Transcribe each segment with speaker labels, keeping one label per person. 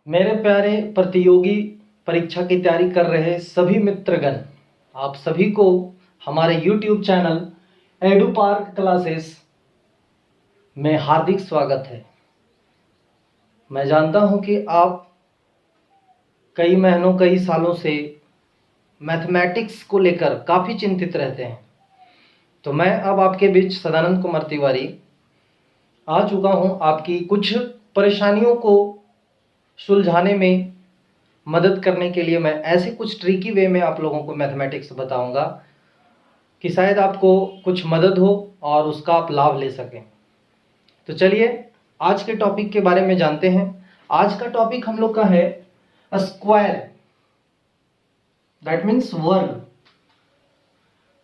Speaker 1: मेरे प्यारे प्रतियोगी परीक्षा की तैयारी कर रहे सभी मित्रगण, आप सभी को हमारे YouTube channel edu park classes में हार्दिक स्वागत है। मैं जानता हूं कि आप कई महीनों कई सालों से मैथमेटिक्स को लेकर काफ़ी चिंतित रहते हैं। तो मैं अब आपके बीच सदानंद कुमार तिवारी आ चुका हूं आपकी कुछ परेशानियों को सुलझाने में मदद करने के लिए। मैं ऐसे कुछ ट्रिकी वे में आप लोगों को मैथमेटिक्स बताऊंगा कि शायद आपको कुछ मदद हो और उसका आप लाभ ले सकें। तो चलिए आज के टॉपिक के बारे में जानते हैं। आज का टॉपिक हम लोग का है स्क्वायर, दैट मीन्स वर्ग।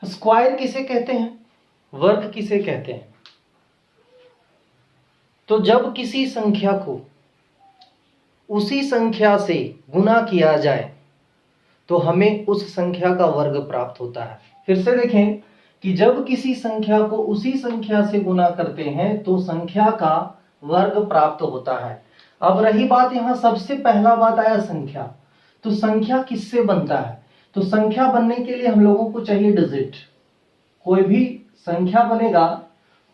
Speaker 1: स्क्वायर किसे कहते हैं, वर्ग किसे कहते हैं? तो जब किसी संख्या को उसी संख्या से गुना किया जाए तो हमें उस संख्या का वर्ग प्राप्त होता है। फिर से देखें कि जब किसी संख्या को उसी संख्या से गुना करते हैं तो संख्या का वर्ग प्राप्त होता है। अब रही बात, यहां सबसे पहला बात आया संख्या। तो संख्या किससे बनता है? तो संख्या बनने के लिए हम लोगों को चाहिए डिजिट। कोई भी संख्या बनेगा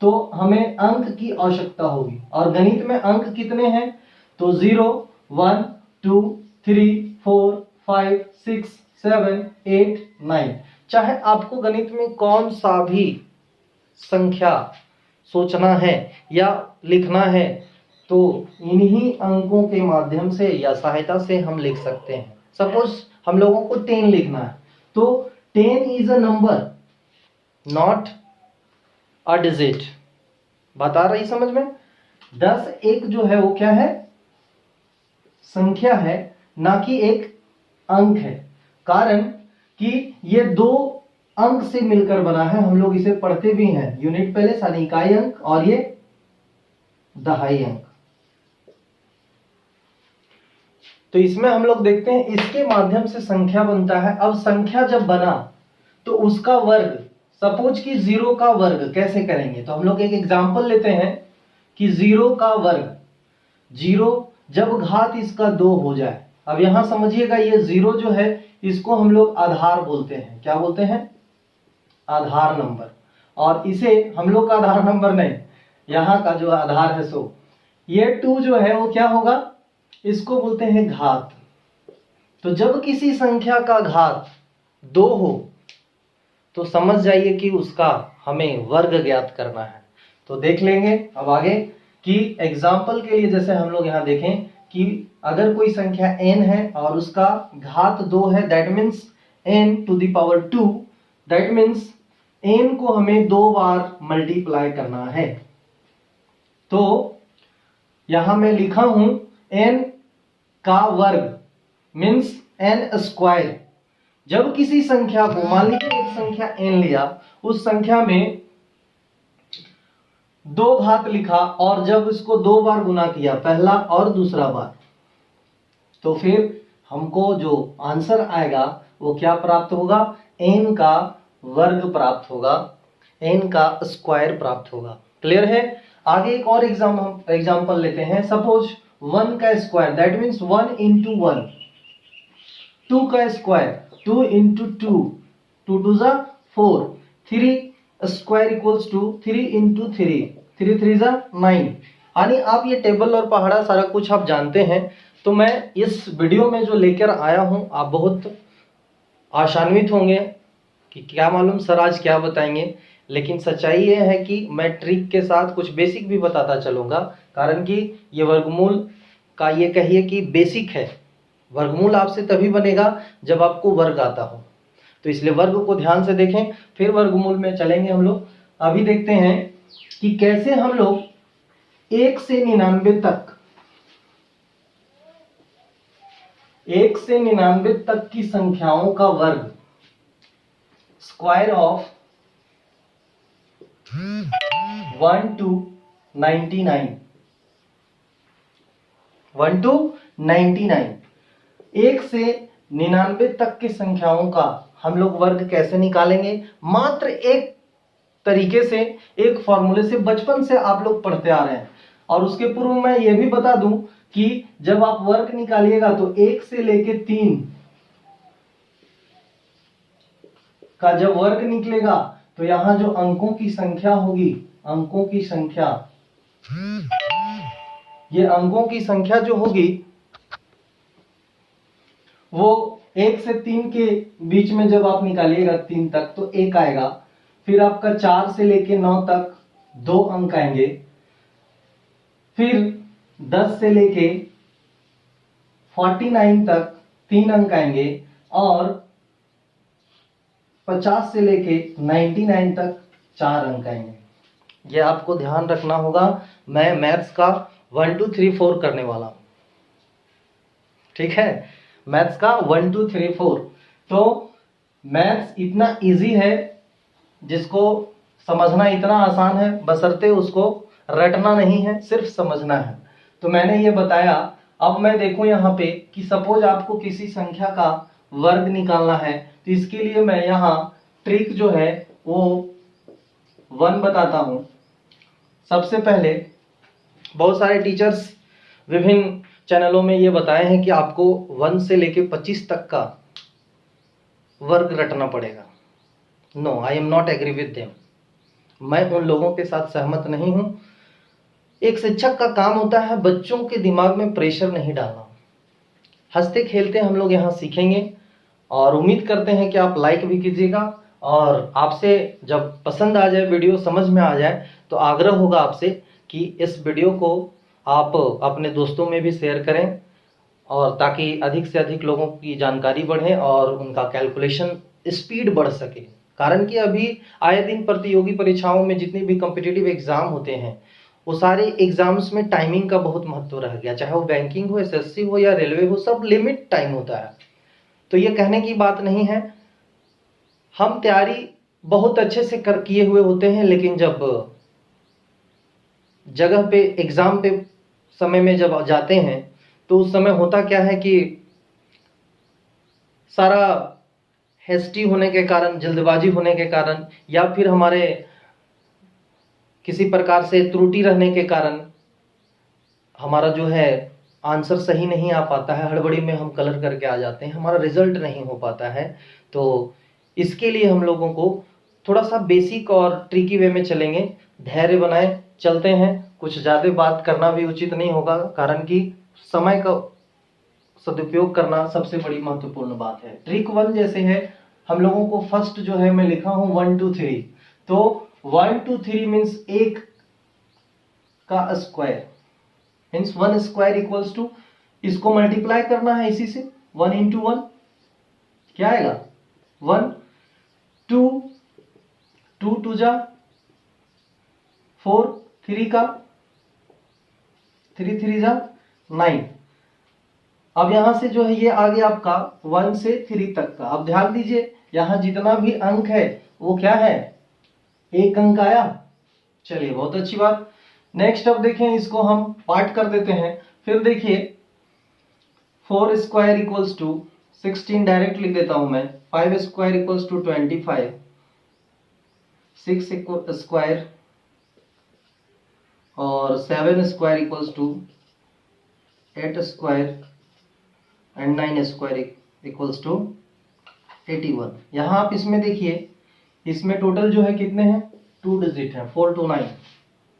Speaker 1: तो हमें अंक की आवश्यकता होगी, और गणित में अंक कितने हैं? तो 0, 1, 2, 3, 4, 5, 6, 7, 8, 9। चाहे आपको गणित में कौन सा भी संख्या सोचना है या लिखना है तो इन्हीं अंकों के माध्यम से या सहायता से हम लिख सकते हैं। सपोज हम लोगों को 10 लिखना है तो 10 is a number, not a digit. बात आ रही समझ में? 10 एक जो है वो क्या है? संख्या है, ना कि एक अंक है। कारण कि ये दो अंक से मिलकर बना है। हम लोग इसे पढ़ते भी हैं, यूनिट प्लेस यानी इकाई अंक, और ये दहाई अंक। तो इसमें हम लोग देखते हैं इसके माध्यम से संख्या बनता है। अब संख्या जब बना तो उसका वर्ग, सपोज कि 0 का वर्ग कैसे करेंगे? तो हम लोग एक एग्जांपल लेते हैं कि 0 का वर्ग, 0 जब घात इसका 2 हो जाए। अब यहां समझिएगा, ये 0 जो है इसको हम लोग आधार बोलते हैं। क्या बोलते हैं? आधार नंबर। और इसे हम लोग का आधार नंबर नहीं, यहाँ का जो आधार है सो ये 2 जो है वो क्या होगा? इसको बोलते हैं घात। तो जब किसी संख्या का घात 2 हो तो समझ जाइए कि उसका हमें वर्ग ज्ञात करना है। तो देख लेंगे अब आगे कि एग्जाम्पल के लिए, जैसे हम लोग यहाँ देखें कि अगर कोई संख्या n है और उसका घात 2 है, that means n to the power 2, that means n को हमें 2 बार मल्टीप्लाई करना है। तो यहां मैं लिखा हूं n का वर्ग मीन्स n स्क्वायर। जब किसी संख्या को, मान लीजिए एक संख्या n लिया, उस संख्या में 2 घात लिखा और जब इसको 2 बार गुना किया, पहला और दूसरा बार, तो फिर हमको जो आंसर आएगा वो क्या प्राप्त होगा? n का वर्ग प्राप्त होगा, n का स्क्वायर प्राप्त होगा। क्लियर है? आगे एक और एग्जाम्पल लेते हैं। सपोज 1 का स्क्वायर, दैट मीन्स 1 इंटू 1। 2 का स्क्वायर, 2 इंटू 2, 2 2 जा 4। 3 स्क्वायर इक्वल्स टू 3 इंटू 3, 3 3 जा 9। यानी आप ये टेबल और पहाड़ा सारा कुछ आप जानते हैं। तो मैं इस वीडियो में जो लेकर आया हूं, आप बहुत आशान्वित होंगे कि क्या मालूम सर आज क्या बताएंगे। लेकिन सच्चाई ये है कि मैं ट्रिक के साथ कुछ बेसिक भी बताता चलूंगा, कारण कि ये वर्गमूल का ये कहिए कि बेसिक है। वर्गमूल आपसे तभी बनेगा जब आपको वर्ग आता हो। तो इसलिए वर्ग को ध्यान से देखें, फिर वर्गमूल में चलेंगे हम लोग। अभी देखते हैं कि कैसे हम लोग 1 से 99 तक, 1 से 99 तक की संख्याओं का वर्ग, स्क्वायर ऑफ 1 to 99, 1 to 99, 1 से 99 तक की संख्याओं का हम लोग वर्ग कैसे निकालेंगे? मात्र एक तरीके से, एक फॉर्मूले से, बचपन से आप लोग पढ़ते आ रहे हैं। और उसके पूर्व मैं ये भी बता दूं कि जब आप वर्ग निकालिएगा तो 1 से लेके 3 का जब वर्ग निकलेगा तो यहां जो अंकों की संख्या होगी, अंकों की संख्या, ये अंकों की संख्या जो होगी वो 1 से 3 के बीच में जब आप निकालिएगा 3 तक तो 1 आएगा। फिर आपका 4 से लेके 9 तक 2 अंक आएंगे। फिर 10 से लेके 49 तक 3 अंक आएंगे और 50 से लेके 99 तक 4 अंक आएंगे। ये आपको ध्यान रखना होगा। मैं मैथ्स का 1 2 3 4 करने वाला हूं, ठीक है, मैथ्स का 1 2 3 4। तो मैथ्स इतना इजी है, जिसको समझना इतना आसान है, बशर्ते उसको रटना नहीं है, सिर्फ समझना है। तो मैंने ये बताया। अब मैं देखूं यहाँ पे कि सपोज आपको किसी संख्या का वर्ग निकालना है, तो इसके लिए मैं यहाँ ट्रिक जो है वो 1 बताता हूं। सबसे पहले बहुत सारे टीचर्स विभिन्न चैनलों में ये बताए हैं कि आपको 1 से लेके 25 तक का वर्ग रटना पड़ेगा। No, I am not agree with them. मैं उन लोगों के साथ सहमत नहीं हूं। एक शिक्षक का काम होता है बच्चों के दिमाग में प्रेशर नहीं डालना। हंसते खेलते हम लोग यहाँ सीखेंगे और उम्मीद करते हैं कि आप लाइक भी कीजिएगा और आपसे जब पसंद आ जाए, वीडियो समझ में आ जाए, तो आग्रह होगा आपसे कि इस वीडियो को आप अपने दोस्तों में भी शेयर करें, और ताकि अधिक से अधिक लोगों की जानकारी बढ़े और उनका कैलकुलेशन स्पीड बढ़ सके। कारण कि अभी आए दिन प्रतियोगी परीक्षाओं में जितने भी कॉम्पिटिटिव एग्जाम होते हैं, वो सारे एग्जाम्स में टाइमिंग का बहुत महत्व रह गया। चाहे वो बैंकिंग हो, एसएससी हो या रेलवे हो, सब लिमिट टाइम होता है। तो ये कहने की बात नहीं है, हम तैयारी बहुत अच्छे से किए हुए होते हैं, लेकिन जब जगह पे एग्जाम पे समय में जब जाते हैं तो उस समय होता क्या है कि सारा हेस्टी होने के कारण, जल्दबाजी होने के कारण, या फिर हमारे किसी प्रकार से त्रुटि रहने के कारण हमारा जो है आंसर सही नहीं आ पाता है। हड़बड़ी में हम कलर करके आ जाते हैं, हमारा रिजल्ट नहीं हो पाता है। तो इसके लिए हम लोगों को थोड़ा सा बेसिक और ट्रिकी वे में चलेंगे। धैर्य बनाए चलते हैं। कुछ ज़्यादा बात करना भी उचित नहीं होगा, कारण कि समय का सदुपयोग करना सबसे बड़ी महत्वपूर्ण बात है। ट्रिक 1 जैसे है, हम लोगों को फर्स्ट जो है मैं लिखा हूं 1 2 3। तो 1 2 3 मीन्स 1 का square, means 1 square equals to, इसको मल्टीप्लाई करना है इसी से, 1 इंटू 1 क्या आएगा 1, 2 2 2 जा 4, 3 का 3 3 जा 9। अब यहां से जो है ये आ गया आपका 1 से 3 तक का। अब ध्यान दीजिए, यहां जितना भी अंक है वो क्या है, 1 अंक आया। चलिए, बहुत अच्छी बात। नेक्स्ट अब देखें, इसको हम पार्ट कर देते हैं। फिर देखिए 4 स्क्वायर इक्वल्स टू 16, डायरेक्ट लिख देता हूं मैं। 5 स्क्वायर इक्वल्स टू 25, 6 स्क्वायर और 7 square equals to 8 square and 9 square equals to 81। यहां आप इसमें देखिए, इसमें टोटल जो है कितने हैं, 2 डिजिट है, 4 to 9,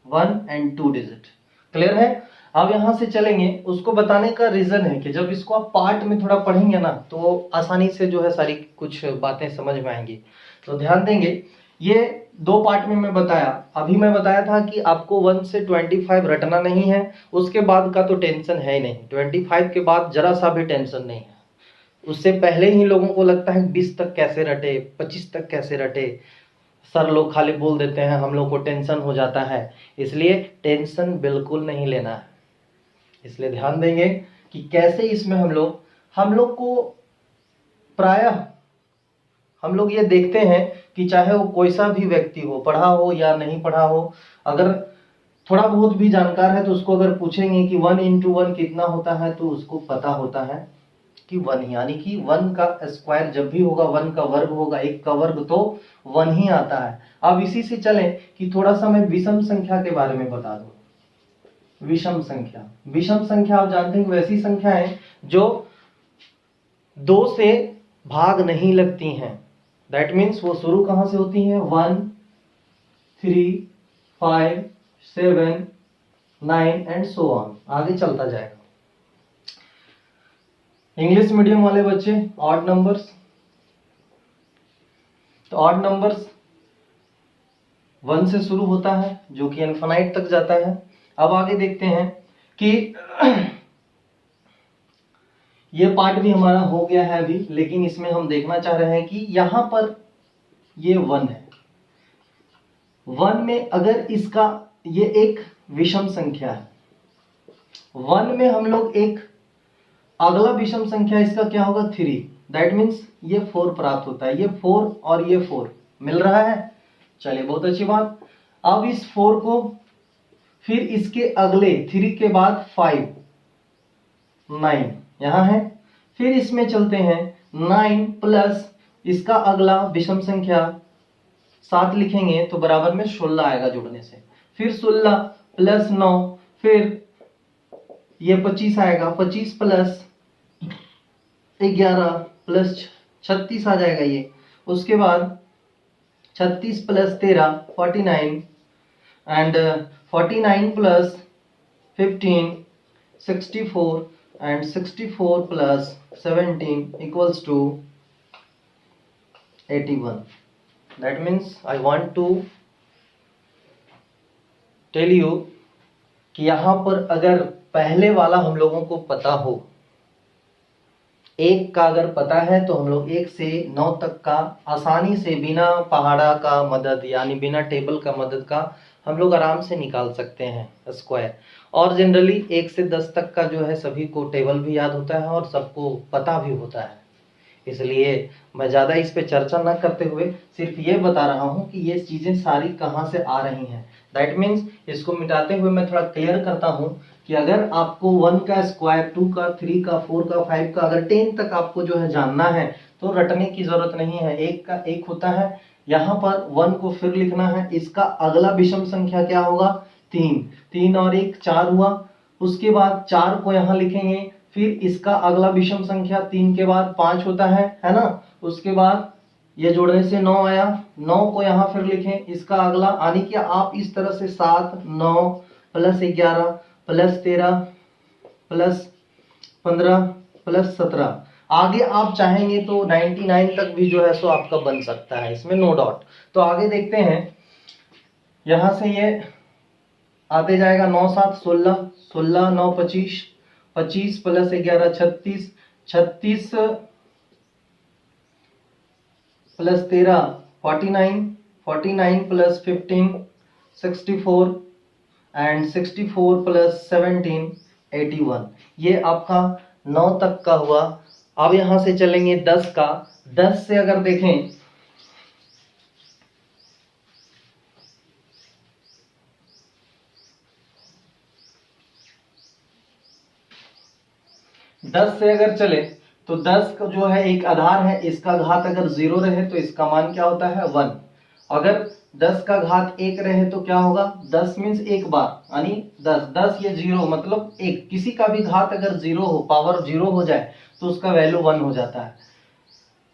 Speaker 1: 1 and 2 डिजिट। क्लियर है। अब यहां से चलेंगे, उसको बताने का रीजन है कि जब इसको आप पार्ट में थोड़ा पढ़ेंगे ना, तो आसानी से जो है सारी कुछ बातें समझ में आएंगी। तो ध्यान देंगे, ये 2 पार्ट में मैं बताया। अभी मैं बताया था कि आपको 1 से 25 रटना नहीं है, उसके बाद का तो टेंशन है ही नहीं। 25 के बाद जरा सा भी टेंशन नहीं है। उससे पहले ही लोगों को लगता है 20 तक कैसे रटे, 25 तक कैसे रटे। सर लोग खाली बोल देते हैं, हम लोग को टेंशन हो जाता है। इसलिए टेंशन बिल्कुल नहीं लेना है। इसलिए ध्यान देंगे कि कैसे इसमें हम लोग को प्रायः हम लोग ये देखते हैं कि चाहे वो कोई सा भी व्यक्ति हो, पढ़ा हो या नहीं पढ़ा हो, अगर थोड़ा बहुत भी जानकार है तो उसको अगर पूछेंगे कि 1 इंटू 1 कितना होता है, तो उसको पता होता है कि 1, यानी कि 1 का स्क्वायर जब भी होगा 1 का वर्ग होगा, 1 का वर्ग तो 1 ही आता है। अब इसी से चलें कि थोड़ा सा मैं विषम संख्या के बारे में बता दूं। विषम संख्या। विषम संख्या आप जानते हैं कि वैसी संख्या है जो 2 से भाग नहीं लगती हैं। दैट मीन्स वो शुरू कहां से होती हैं? 1, 3, 5, 7, 9 एंड सो ऑन, आगे चलता जाएगा। इंग्लिश मीडियम वाले बच्चे ऑड नंबर्स, तो ऑड नंबर्स 1 से शुरू होता है जो कि इनफाइनाइट तक जाता है। अब आगे देखते हैं कि ये पार्ट भी हमारा हो गया है अभी, लेकिन इसमें हम देखना चाह रहे हैं कि यहां पर ये 1 है। 1 में अगर इसका ये एक विषम संख्या है, 1 में हम लोग एक अगला विषम संख्या इसका क्या होगा? 3। दैट मीन्स ये 4 प्राप्त होता है। ये 4 और ये 4 मिल रहा है। चलिए बहुत अच्छी बात। अब इस 4 को फिर इसके अगले 3 के बाद 5, 9 यहां है। फिर इसमें चलते हैं 9 प्लस इसका अगला विषम संख्या 7 लिखेंगे तो बराबर में 16 आएगा जुड़ने से। फिर 16 प्लस 9, फिर ये 25 आएगा। 25 प्लस 11 प्लस 36 आ जाएगा ये। उसके बाद 36 plus 13 49 and 49 plus 15 64 and 64 plus 17 equals to 81। That means I want to tell you कि यहां पर अगर पहले वाला हम लोगों को पता हो, 1 का अगर पता है तो हम लोग 1 से 9 तक का आसानी से बिना पहाड़ा का मदद यानी बिना टेबल का मदद का हम लोग आराम से निकाल सकते हैं स्क्वायर। और जनरली 1 से 10 तक का जो है सभी को टेबल भी याद होता है और सबको पता भी होता है। इसलिए मैं ज़्यादा इस पे चर्चा न करते हुए सिर्फ ये बता रहा हूँ कि ये चीज़ें सारी कहाँ से आ रही हैं। दैट मीन्स इसको मिटाते हुए मैं थोड़ा क्लियर करता हूँ कि अगर आपको 1 का स्क्वायर, 2 का, 3 का, 4 का, 5 का, अगर 10 तक आपको जो है जानना है तो रटने की जरूरत नहीं है। 1 का 1 होता है, यहाँ पर 1 को फिर लिखना है। इसका अगला विषम संख्या क्या होगा? 3। 3 और 1 4 हुआ। उसके बाद 4 को यहाँ लिखेंगे। फिर इसका अगला विषम संख्या 3 के बाद 5 होता है ना। उसके बाद ये जोड़ने से 9 आया। 9 को यहाँ फिर लिखें। इसका अगला यानी कि आप इस तरह से 7, 9 प्लस 11 प्लस 13 प्लस 15 प्लस 17, आगे आप चाहेंगे तो 99 तक भी जो है सो आपका बन सकता है, इसमें नो डाउट। तो आगे देखते हैं, यहां से ये आते जाएगा 9 7 16, 16 9 25, 25 plus 11 36, 36 plus 13 49, 49 plus 15 64 and 64 plus 17 81। ये आपका 9 तक का हुआ। अब यहां से चलेंगे 10 का। 10 से अगर देखें, दस से अगर चले तो 10 का जो है एक आधार है, इसका घात अगर 0 रहे तो इसका मान क्या होता है? 1। अगर 10 का घात 1 रहे तो क्या होगा? 10 मीन्स एक बार, यानी 10 10 ये 0 मतलब 1। किसी का भी घात अगर 0 हो, पावर 0 हो जाए तो उसका वैल्यू 1 हो जाता है।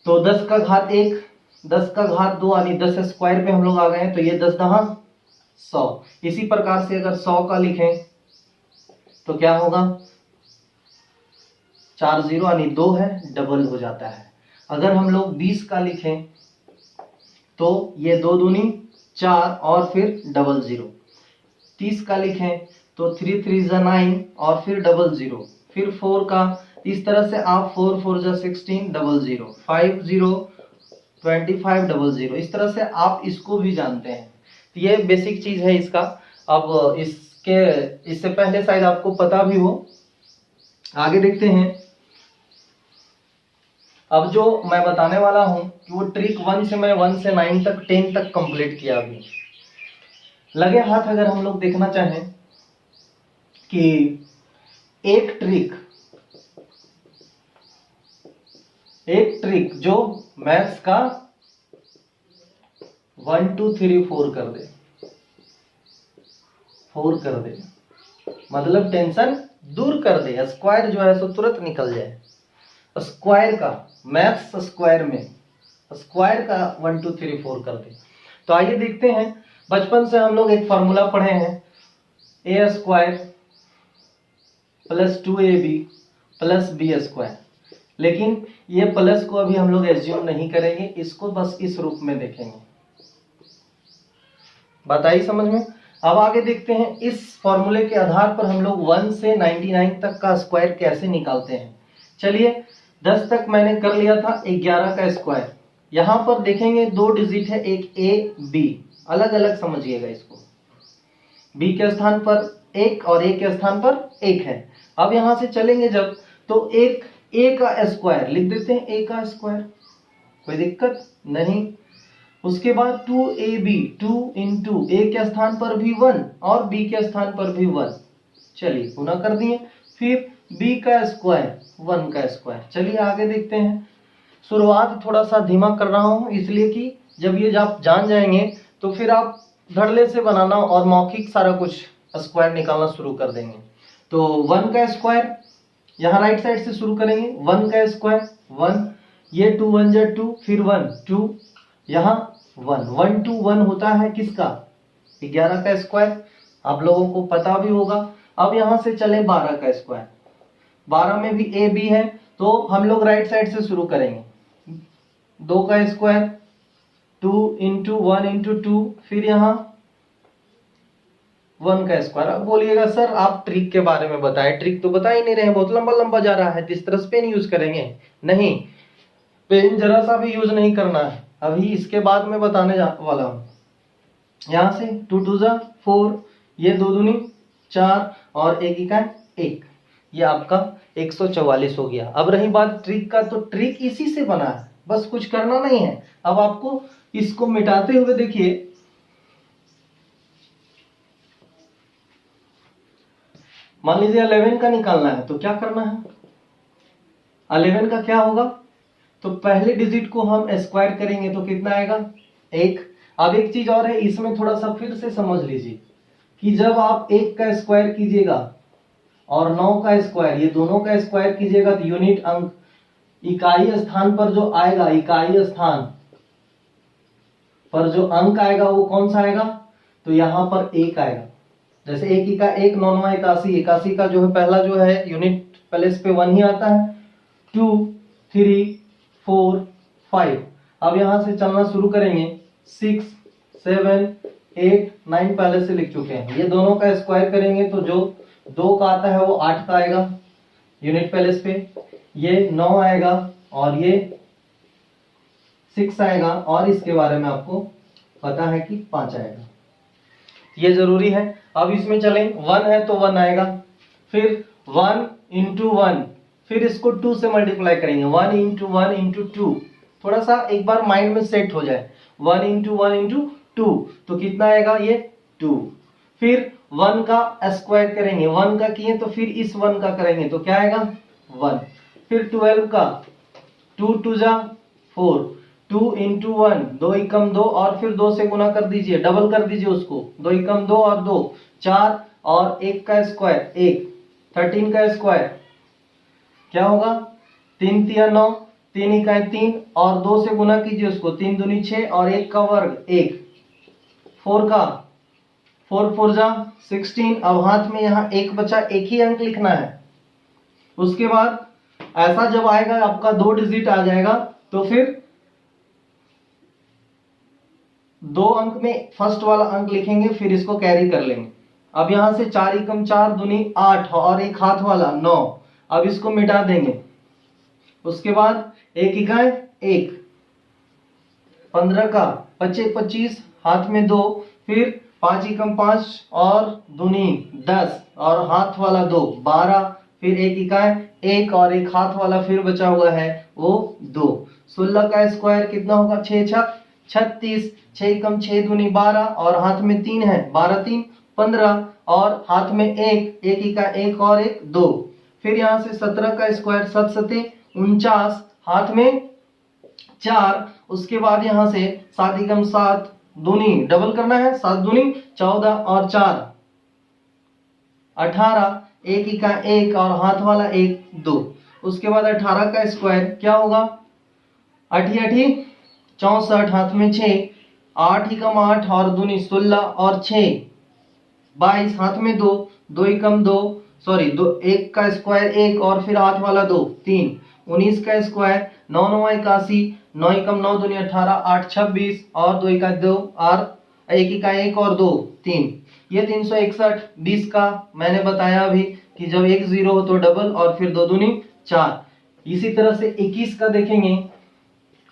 Speaker 1: तो 10 का घात 1, 10 का घात 2 यानी 10 स्क्वायर पे हम लोग आ गए हैं। तो ये 10 दहा 100। इसी प्रकार से अगर 100 का लिखें तो क्या होगा? 4 0 यानी 2 है, डबल हो जाता है। अगर हम लोग 20 का लिखें तो ये 2 दूनी 4 और फिर डबल 0। 30 का लिखें तो 3 3 9 और फिर डबल 0। फिर 4 का इस तरह से आप 4 4 16 डबल 0, 5 0 25 डबल 0, इस तरह से आप इसको भी जानते हैं। तो ये बेसिक चीज है इसका। अब इससे पहले शायद आपको पता भी हो। आगे देखते हैं। अब जो मैं बताने वाला हूं कि वो ट्रिक 1 से मैं 1 से 9 तक 10 तक कंप्लीट किया अभी। लगे हाथ अगर हम लोग देखना चाहें कि एक ट्रिक जो मैथ्स का 1 2 3 4 कर दे, 4 कर दे, मतलब टेंशन दूर कर दे, स्क्वायर जो है सो तुरंत निकल जाए। स्क्वायर का मैथ्स स्क्वायर में स्क्वायर का 1 2 3 4 कर दे। तो आइए देखते हैं, बचपन से हम लोग एक फॉर्मूला पढ़े हैं, a square plus 2ab plus b square. लेकिन ये प्लस को अभी हम लोग एज्यूम नहीं करेंगे, इसको बस इस रूप में देखेंगे। बात आई समझ में? अब आगे देखते हैं, इस फॉर्मूले के आधार पर हम लोग 1 से 99 तक का स्क्वायर कैसे निकालते हैं। चलिए 10 तक मैंने कर लिया था, 11 का स्क्वायर। यहां पर देखेंगे 2 डिजिट है, एक ए बी, अलग अलग समझिएगा इसको। बी के स्थान पर 1 और ए के स्थान पर 1 है। अब यहां से चलेंगे जब, तो एक ए का स्क्वायर लिख देते हैं, ए का स्क्वायर, कोई दिक्कत नहीं। उसके बाद 2ab, 2 इंटू ए के स्थान पर भी 1 और बी के स्थान पर भी 1, चलिए गुना कर दिए। फिर b का स्क्वायर, 1 का स्क्वायर। चलिए आगे देखते हैं। शुरुआत थोड़ा सा धीमा कर रहा हूं, इसलिए कि जब ये आप जान जाएंगे तो फिर आप धड़ल्ले से बनाना और मौखिक सारा कुछ स्क्वायर निकालना शुरू कर देंगे। तो 1 का स्क्वायर, यहाँ राइट साइड से शुरू करेंगे। 1 का स्क्वायर 1, ये 2 1 जा 2, फिर 1 2, यहाँ 1 1 2 1 होता है किसका, 11 का स्क्वायर, आप लोगों को पता भी होगा। अब यहाँ से चले 12 का स्क्वायर, 12 में भी ए बी है, तो हम लोग राइट साइड से शुरू करेंगे। 2 का स्क्वायर, 2 इंटू 1 इंटू 2, फिर यहाँ 1 का स्क्वायर। अब बोलिएगा सर आप ट्रिक के बारे में बताएं, ट्रिक तो बता ही नहीं रहे, बहुत लंबा लंबा जा रहा है, तो इस तरह से पेन यूज करेंगे? नहीं, पेन जरा सा भी यूज नहीं करना है, अभी इसके बाद में बताने वाला हूं। यहां से 2 2 जा 4, ये 2 दूनी 4 और 1 इकाई 1, ये आपका 144 हो गया। अब रही बात ट्रिक का, तो ट्रिक इसी से बना है, बस कुछ करना नहीं है। अब आपको इसको मिटाते हुए देखिए, मान लीजिए 11 का निकालना है, तो क्या करना है, 11 का क्या होगा, तो पहले डिजिट को हम स्क्वायर करेंगे तो कितना आएगा, 1। अब एक चीज और है, इसमें थोड़ा सा फिर से समझ लीजिए कि जब आप 1 का स्क्वायर कीजिएगा और 9 का स्क्वायर, ये दोनों का स्क्वायर कीजिएगा, तो यूनिट अंक इकाई स्थान पर जो आएगा, इकाई स्थान पर जो अंक आएगा वो कौन सा आएगा, तो यहां पर 1 आएगा। जैसे 1 इका 1, 9 9 81, 81 का जो है पहला जो है यूनिट प्लेस पे 1 ही आता है। 2 3 4 5, अब यहां से चलना शुरू करेंगे। 6 7 8 9 पहले से लिख चुके हैं। ये दोनों का स्क्वायर करेंगे तो जो 2 का आता है वो 8 का आएगा यूनिट प्लेस पे, ये 9 आएगा और ये 6 आएगा, और इसके बारे में आपको पता है कि 5 आएगा, ये जरूरी है। अब इसमें चलें, 1 है तो 1 आएगा, फिर 1 इंटू 1, फिर इसको 2 से मल्टीप्लाई करेंगे। 1 इंटू 1 इंटू 2, थोड़ा सा एक बार माइंड में सेट हो जाए। 1 इंटू 1 इंटू 2, तो कितना आएगा, ये 2। फिर 1 का स्क्वायर करेंगे, 1 का किए तो फिर इस 1 का करेंगे तो क्या आएगा, 1। फिर 12 का, 2 2 जा 4, 2 इंटू 1, 2 एकम 2, और फिर 2 से गुना कर दीजिए, डबल कर दीजिए उसको, 2 एकम 2 और 2 4, और 1 का स्क्वायर 1। 13 का स्क्वायर क्या होगा, 3 3 9, 3 इकाई 3 और 2 से गुना कीजिए उसको, 3 दूनी 6 और 1 का वर्ग 1। 4 का 4 4 जा 16, अब हाथ में यहाँ 1 बचा, एक ही अंक लिखना है। उसके बाद ऐसा जब आएगा आपका 2 डिजिट आ जाएगा, तो फिर 2 अंक में फर्स्ट वाला अंक लिखेंगे, फिर इसको कैरी कर लेंगे। अब यहां से 4 एकम 4 दूनी 8 और एक हाथ वाला 9, अब इसको मिटा देंगे। उसके बाद 1 इकाई 1, 15 का 25 25, हाथ में 2, फिर 5 एकम 5 और दूनी 10 और हाथ वाला 2 12, फिर 1 इकाई 1 और एक हाथ वाला फिर बचा हुआ है वो 2। 16 का स्क्वायर कितना होगा, 6 छक 36, 6 एकम 6 दूनी 12 और हाथ में 3 है, 12 3 15 और हाथ में 1 1 इका 1 और 1 2। फिर यहाँ से 17 का स्क्वायर 7 सते 49, हाथ में 4। उसके बाद यहाँ से 7 एकम 7 दूनी डबल करना है, 7 दूनी 14 और 4 18, एक ही का एक और हाथ वाला एक 2, उसके बाद 18 का स्क्वायर क्या होगा, 8 8 64, हाथ में 6, 8 ही कम 8 और दूनी 16 और 6 22, हाथ में 2, 2 ही कम 2, सॉरी 2, एक का स्क्वायर एक और फिर हाथ वाला 2 3, 19 का स्क्वायर 9 9 81, 9 ही कम 9 दूनी 18, 8 26 और 2 का 2 और एक ही का एक और 2 3, ये 361। 20 का मैंने बताया अभी कि जब एक 0 हो तो डबल और फिर 2 दूनी 4। इसी तरह से 21 का देखेंगे,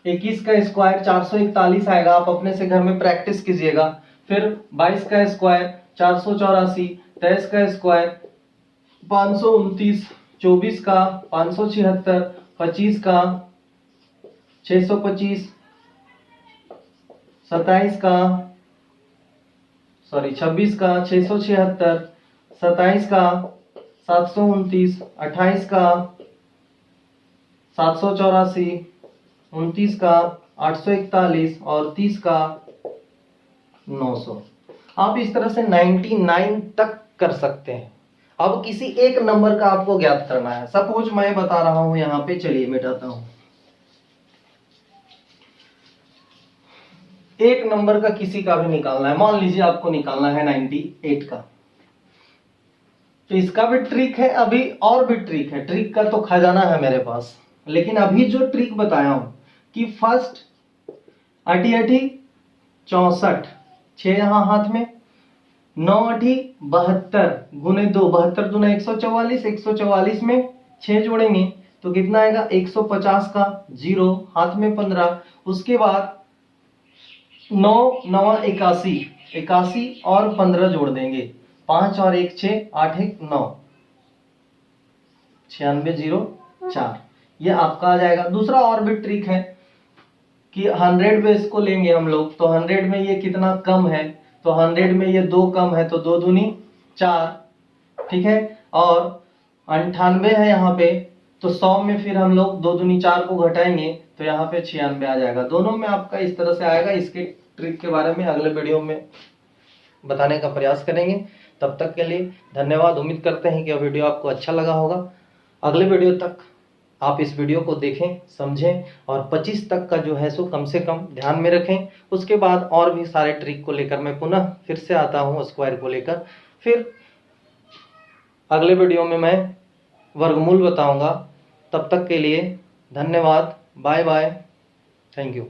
Speaker 1: 21 का स्क्वायर 441 आएगा, आप अपने से घर में प्रैक्टिस कीजिएगा। फिर 22 का स्क्वायर 484, 23 का स्क्वायर 529, 24 का 576, 25 का 625, 27 का 26 का 676, 27 का 729, 28 का 784, 29 का 841 और 30 का 900। आप इस तरह से 99 तक कर सकते हैं। अब किसी एक नंबर का आपको ज्ञात करना है। सपोज मैं बता रहा हूं यहां पे, चलिए मिटाता हूं। एक नंबर का किसी का भी निकालना है, मान लीजिए आपको निकालना है 98 का, तो इसका भी ट्रिक है, अभी और भी ट्रिक है, ट्रिक का तो खजाना है मेरे पास। लेकिन अभी जो ट्रिक बताया हूं कि फर्स्ट 80 64, 6 यहां हाथ में, 9 8 72 गुने 2, 72 दूना 144, 144 में 6 जोड़ेंगे तो कितना आएगा, 150 का 0, हाथ में 15, उसके बाद 9 9 81, 81 और 15 जोड़ देंगे, 5 और 1 6, 8 1 9, 9604, ये आपका आ जाएगा। दूसरा और भी ट्रिक है कि 100 बेस को लेंगे हम लोग, तो 100 में ये कितना कम है, तो 100 में ये 2 कम है तो 2 दूनी 4, ठीक है, और 98 है यहाँ पे, तो 100 में फिर हम लोग 2 दूनी 4 को घटाएंगे तो यहाँ पे 96 आ जाएगा। दोनों में आपका इस तरह से आएगा। इसके ट्रिक के बारे में अगले वीडियो में बताने का प्रयास करेंगे। तब तक के लिए धन्यवाद। उम्मीद करते हैं कि यह वीडियो आपको अच्छा लगा होगा। अगले वीडियो तक आप इस वीडियो को देखें, समझें और 25 तक का जो है सो कम से कम ध्यान में रखें। उसके बाद और भी सारे ट्रिक को लेकर मैं पुनः फिर से आता हूं स्क्वायर को लेकर। फिर अगले वीडियो में मैं वर्गमूल बताऊंगा। तब तक के लिए धन्यवाद, बाय बाय, थैंक यू।